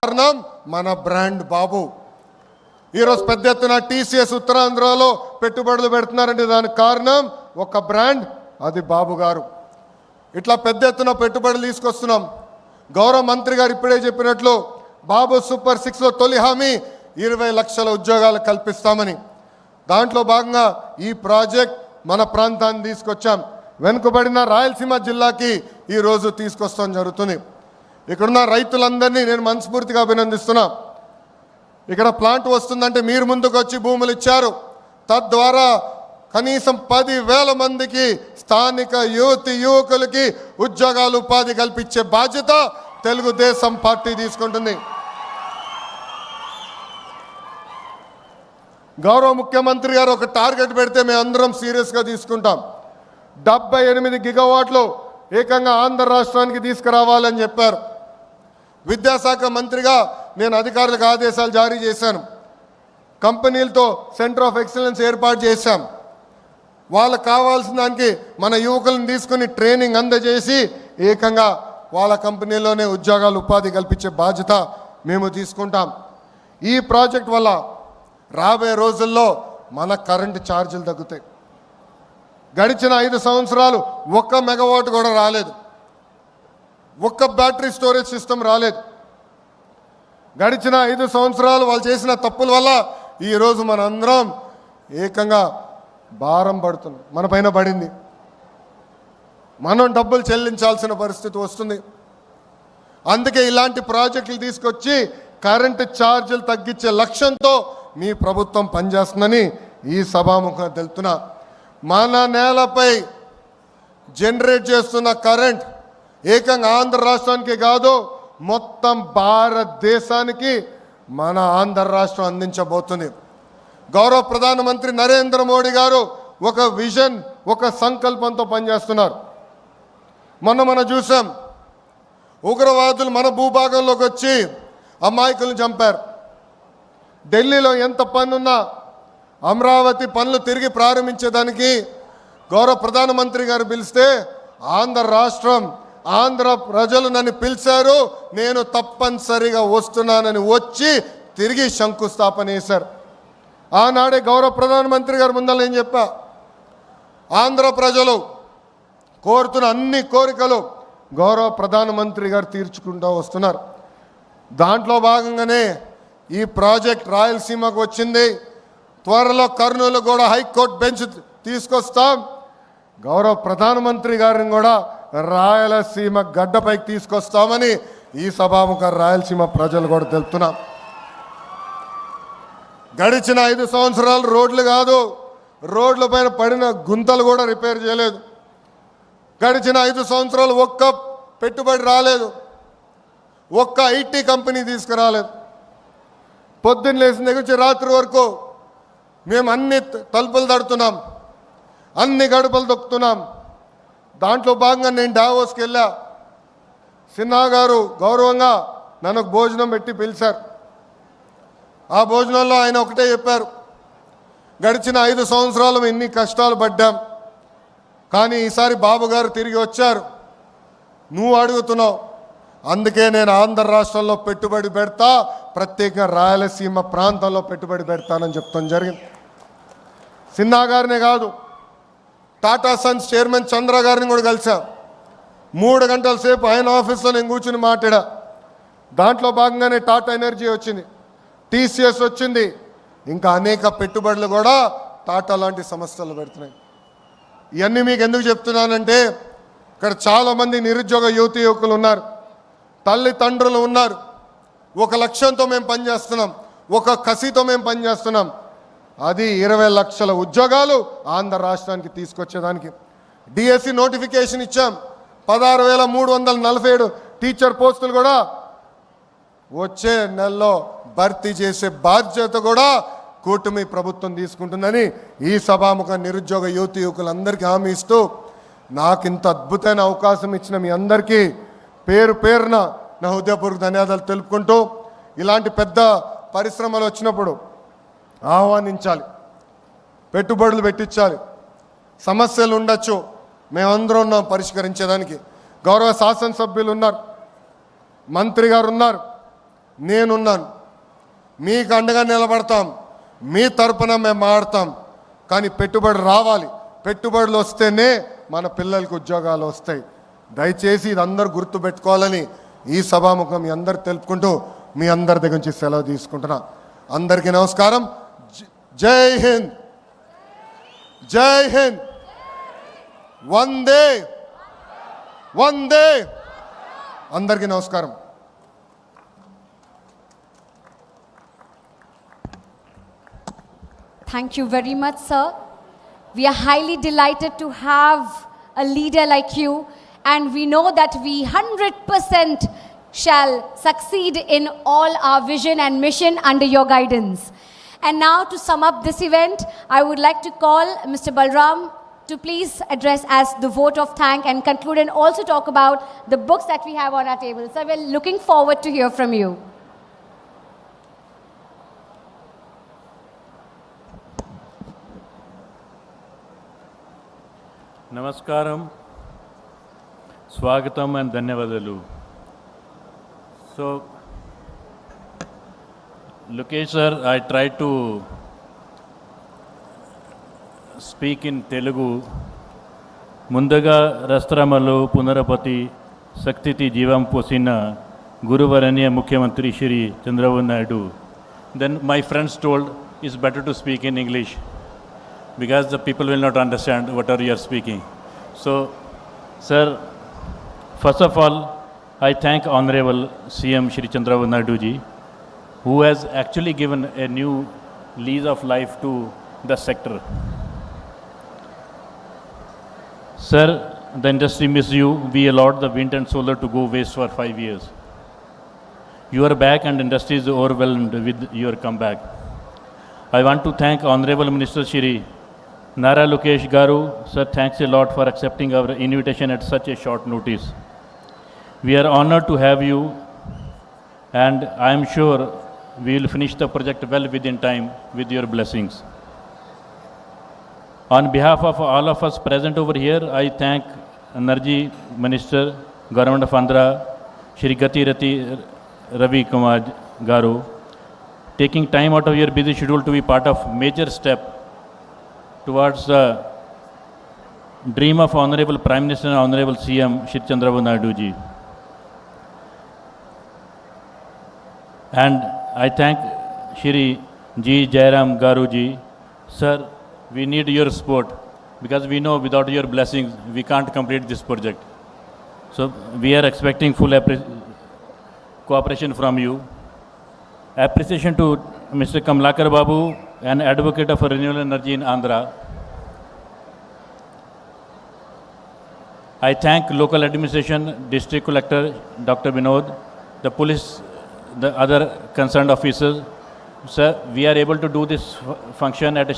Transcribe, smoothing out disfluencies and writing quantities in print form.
కారణం మన బ్రాండ్ బాబు. ఈరోజు పెద్ద ఎత్తున టీసీఎస్ ఉత్తరాంధ్రలో పెట్టుబడులు పెడుతున్నారంటే దానికి కారణం ఒక బ్రాండ్, అది బాబు గారు. ఇట్లా పెద్ద ఎత్తున పెట్టుబడులు తీసుకొస్తున్నాం. గౌరవ మంత్రి గారు ఇప్పుడే చెప్పినట్లు బాబు సూపర్ 6లో తొలి హామీ 20 లక్షల ఉద్యోగాలు కల్పిస్తామని. దాంట్లో భాగంగా ఈ ప్రాజెక్ట్ మన ప్రాంతాన్ని తీసుకొచ్చాం. వెనుకబడిన రాయలసీమ జిల్లాకి ఈరోజు తీసుకొస్తాం జరుగుతుంది. ఇక్కడున్న రైతులందరినీ నేను మనస్ఫూర్తిగా అభినందిస్తున్నా. ఇక్కడ ప్లాంట్ వస్తుందంటే మీరు ముందుకు వచ్చి భూములు ఇచ్చారు. తద్వారా కనీసం 10,000 మందికి స్థానిక యువకులకి ఉద్యోగాలు ఉపాధి కల్పించే బాధ్యత తెలుగుదేశం పార్టీ తీసుకుంటుంది. గౌరవ ముఖ్యమంత్రి గారు ఒక టార్గెట్ పెడితే మేము అందరం సీరియస్గా తీసుకుంటాం. 78 గిగావాట్లు ఏకంగా ఆంధ్ర రాష్ట్రానికి తీసుకురావాలని చెప్పారు. విద్యాశాఖ మంత్రిగా నేను అధికారులకు ఆదేశాలు జారీ చేశాను. కంపెనీలతో సెంటర్ ఆఫ్ ఎక్సలెన్స్ ఏర్పాటు చేశాం. వాళ్ళకు కావాల్సిన దానికి మన యువకులను తీసుకుని ట్రైనింగ్ అందజేసి ఏకంగా వాళ్ళ కంపెనీలోనే ఉద్యోగాలు ఉపాధి కల్పించే బాధ్యత మేము తీసుకుంటాం. ఈ ప్రాజెక్ట్ వల్ల రాబోయే రోజుల్లో మన కరెంటు ఛార్జీలు తగ్గుతాయి. గడిచిన 5 సంవత్సరాలు 1 మెగావాట్ కూడా రాలేదు. 1 బ్యాటరీ స్టోరేజ్ సిస్టమ్ రాలేదు. గడిచిన 5 సంవత్సరాలు వాళ్ళు చేసిన తప్పుల వల్ల ఈరోజు మనందరం ఏకంగా భారం పడుతుంది, మన పైన పడింది. మనం డబ్బులు చెల్లించాల్సిన పరిస్థితి వస్తుంది. అందుకే ఇలాంటి ప్రాజెక్టులు తీసుకొచ్చి కరెంటు ఛార్జీలు తగ్గించే లక్ష్యంతో మీ ప్రభుత్వం పనిచేస్తుందని ఈ సభాముఖంగా తెలుపుతున్నా. మన నేలపై జనరేట్ చేస్తున్న కరెంట్ ఏకంగా ఆంధ్ర రాష్ట్రానికి కాదు, మొత్తం భారతదేశానికి మన ఆంధ్ర రాష్ట్రం అందించబోతుంది. గౌరవ ప్రధానమంత్రి నరేంద్ర మోడీ గారు ఒక విజన్, ఒక సంకల్పంతో పనిచేస్తున్నారు. మనం చూసాం, ఉగ్రవాదులు మన భూభాగంలోకి వచ్చి అమాయకులను చంపారు. ఢిల్లీలో ఎంత పనున్నా అమరావతి పనులు తిరిగి ప్రారంభించేదానికి గౌరవ ప్రధానమంత్రి గారు పిలిస్తే ఆంధ్ర రాష్ట్రం, ఆంధ్ర ప్రజలు నన్ను పిలిచారు, నేను తప్పనిసరిగా వస్తున్నానని వచ్చి తిరిగి శంకుస్థాపన చేశారు. ఆనాడే గౌరవ ప్రధానమంత్రి గారు ముందర నేను చెప్పా, ఆంధ్ర ప్రజలు కోరుతున్న అన్ని కోరికలు గౌరవ ప్రధానమంత్రి గారు తీర్చుకుంటూ వస్తున్నారు. దాంట్లో భాగంగానే ఈ ప్రాజెక్ట్ రాయలసీమకు వచ్చింది. త్వరలో కర్నూలు కూడా హైకోర్టు బెంచ్ తీసుకొస్తాం. గౌరవ ప్రధానమంత్రి గారిని కూడా రాయలసీమ గడ్డపైకి తీసుకొస్తామని ఈ సభాముఖ రాయలసీమ ప్రజలు కూడా తెలుపుతున్నాం. గడిచిన 5 సంవత్సరాలు రోడ్లు కాదు, రోడ్ల పైన పడిన గుంతలు కూడా రిపేర్ చేయలేదు. గడిచిన 5 సంవత్సరాలు 1 పెట్టుబడి రాలేదు, 1 ఐటీ కంపెనీ తీసుకురాలేదు. పొద్దున్న లేచిన దగ్గర నుంచి రాత్రి వరకు మేము అన్ని తలుపులు తడుతున్నాం, అన్ని గడపలు తొక్కుతున్నాం. దాంట్లో భాగంగా నేను డావోస్కి వెళ్ళా. సిన్హా గారు గౌరవంగా నన్ను భోజనం పెట్టి పిలిచారు. ఆ భోజనంలో ఆయన ఒకటే చెప్పారు, గడిచిన 5 సంవత్సరాలు ఎన్ని కష్టాలు పడ్డాం, కానీ ఈసారి బాబు గారు తిరిగి వచ్చారు, నువ్వు అడుగుతున్నావు, అందుకే నేను ఆంధ్ర రాష్ట్రంలో పెట్టుబడి పెడతా, ప్రత్యేకంగా రాయలసీమ ప్రాంతంలో పెట్టుబడి పెడతానని చెప్తాం జరిగింది. సిన్హా గారినే కాదు, టాటా సన్స్ చైర్మన్ చంద్ర గారిని కూడా కలిసాం. 3 గంటల సేపు ఆయన ఆఫీస్లో నేను కూర్చుని మాట్లాడా. దాంట్లో భాగంగానే టాటా ఎనర్జీ వచ్చింది, టీసీఎస్ వచ్చింది, ఇంకా అనేక పెట్టుబడులు కూడా టాటా లాంటి సంస్థలు పెడుతున్నాయి. ఇవన్నీ మీకు ఎందుకు చెప్తున్నానంటే, ఇక్కడ చాలామంది నిరుద్యోగ యువకులు ఉన్నారు, తల్లిదండ్రులు ఉన్నారు. ఒక లక్ష్యంతో మేము పనిచేస్తున్నాం, ఒక కసితో మేము పనిచేస్తున్నాం. అది 20 లక్షల ఉద్యోగాలు ఆంధ్ర రాష్ట్రానికి తీసుకొచ్చేదానికి. డిఎస్సి నోటిఫికేషన్ ఇచ్చాం, 16,347 టీచర్ పోస్టులు కూడా వచ్చే నెలలో భర్తీ చేసే బాధ్యత కూడా కూటమి ప్రభుత్వం తీసుకుంటుందని ఈ సభాముఖ నిరుద్యోగ యువకులందరికీ హామీ ఇస్తూ, నాకు ఇంత అద్భుతమైన అవకాశం ఇచ్చిన మీ అందరికీ పేరు పేరున నా హృదయపూర్వక ధన్యవాదాలు తెలుపుకుంటూ, ఇలాంటి పెద్ద పరిశ్రమలు వచ్చినప్పుడు ఆహ్వానించాలి, పెట్టుబడులు పెట్టించాలి. సమస్యలు ఉండొచ్చు, మేమందరం ఉన్నాం పరిష్కరించేదానికి. గౌరవ శాసనసభ్యులు ఉన్నారు, మంత్రి గారు ఉన్నారు, నేనున్నాను, మీకు అండగా నిలబడతాం, మీ తరపున మేము మాడతాం. కానీ పెట్టుబడి రావాలి, పెట్టుబడులు వస్తేనే మన పిల్లలకి ఉద్యోగాలు వస్తాయి. దయచేసి ఇది అందరు గుర్తుపెట్టుకోవాలని ఈ సభాముఖం మీ అందరు తెలుపుకుంటూ మీ అందరి దగ్గర నుంచి సెలవు తీసుకుంటున్నా. అందరికీ నమస్కారం. జై హింద్, జై హింద్, వందే వందే. అందరికీ నమస్కారం. Thank you very much, sir. We are highly delighted to have a leader like you, and we know that we 100% shall succeed in all our vision and mission under your guidance. And now, to sum up this event, I would like to call Mr. Balram to please address as the vote of thank and conclude, and also talk about the books that we have on our table. So we're looking forward to hear from you. నమస్కారం, స్వాగతం and ధన్యవాదాలు. So Lokesh sir, I tried to speak in Telugu. ముందుగా రాష్ట్రమలో పునరపతి శక్తితి జీవం పోసిన గురువరణ్య ముఖ్యమంత్రి Shri Chandrababu Naidu. Then my friends told it's better to speak in English because the people will not understand whatever you are speaking. So, sir, first of all, I thank Honorable CM Shri Chandrababu Naidu ji, who has actually given a new lease of life to the sector. Sir, the industry miss you. We allowed the wind and solar to go waste for 5 years. You are back and industry is overwhelmed with your comeback. I want to thank Honorable Minister Shri Nara Lokesh Garu. Sir, thanks a lot for accepting our invitation at such a short notice. We are honored to have you, and I am sure we will finish the project well within time with your blessings. On behalf of all of us present over here, I thank Energy Minister, Government of Andhra, Shri Gati Rati Ravi Kumar Garu, taking time out of your busy schedule to be part of major step towards the dream of Honorable Prime Minister and Honorable CM Shri Chandrababu Naidu ji. And I thank Shri G. Jairam Garu ji. Sir, we need your support because we know without your blessings we can't complete this project. So we are expecting full cooperation from you. Appreciation to Mr. Kamlakar Babu, an advocate of renewable energy in Andhra. I thank local administration, district collector Dr. Vinod, the police, the other concerned officers. Sir, we are able to do this function at a